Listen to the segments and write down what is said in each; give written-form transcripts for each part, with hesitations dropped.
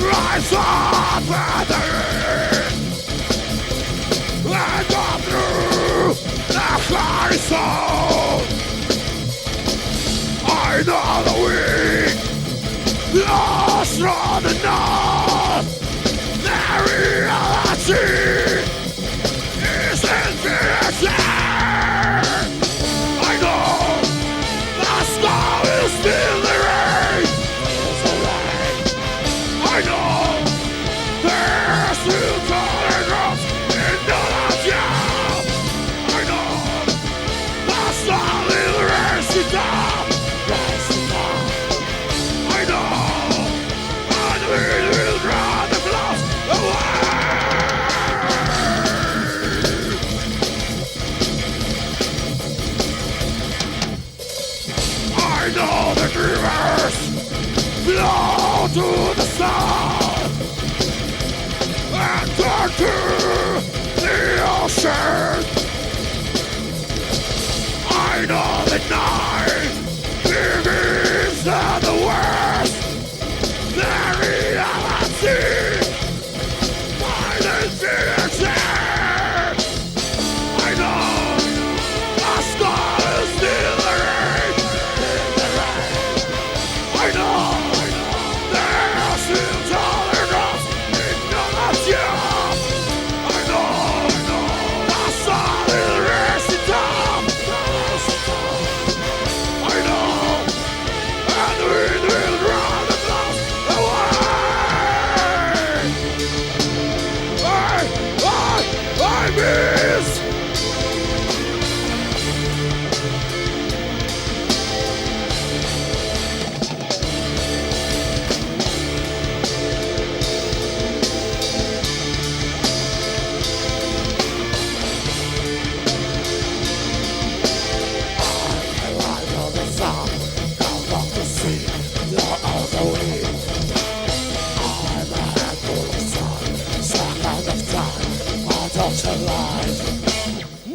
I saw better and up through the horizon. I know the weak lost from the north. The reality is infinity. I know the sky is still the rain. I know there's still tolerance in the job. I know the solid rest is up. I know and we will draw the clouds away. I know the rivers flow to the south and turn to the ocean. I know the night begins in the west. The reality by the infinity. I know the sky is still the rain. I know there's still tolerance in the job. I know the solid rest is up. I know, and we will draw the clouds away. I miss.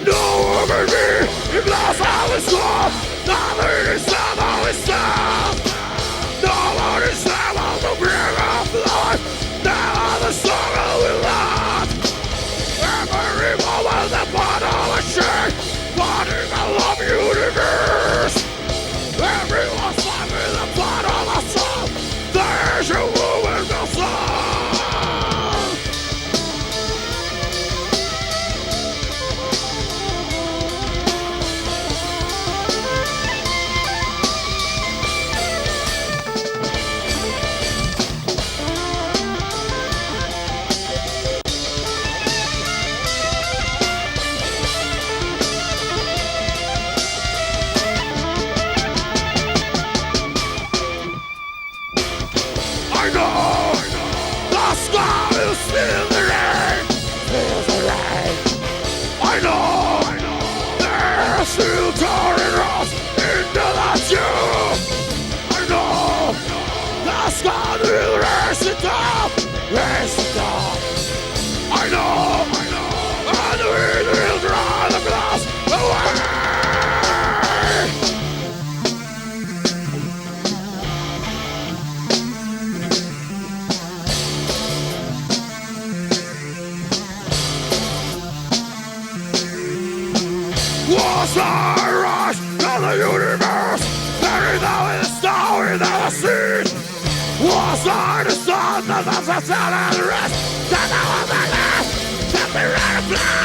No, baby, if that's how it's gone, nothing is not how it's done. No one is able to bring up life, now the sorrow will last. Every moment the bottle is shake, wanting the love universe. Everyone's life in the bottle of soul, there's a woman the soul. I know the sky is still the rain. I know there's still tolerance into the tube. I know the sky will raise it up. I know, and we will draw the glass away. Was I rush to the universe? Buried now in the star without a seed. Was I the sun that was a sun and the rest? That I was the last, that we ran a place.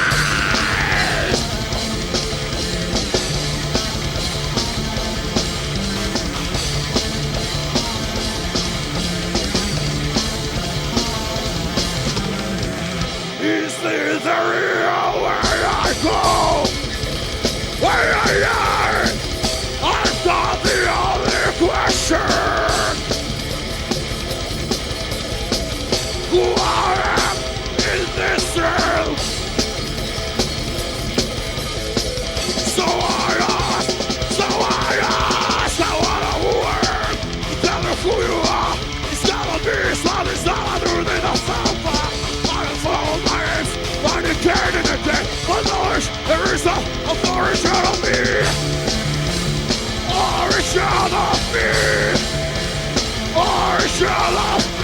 Is this the real way I go? Where I am, I've got the only question. Who I am in this world. So I ask, I wanna work. Tell me who you are. It's gotta be something, it's not other than a sofa. I follow my hands, find a cat in the dead. I knowledge there is a origin of me. Origin of me. Origin of me.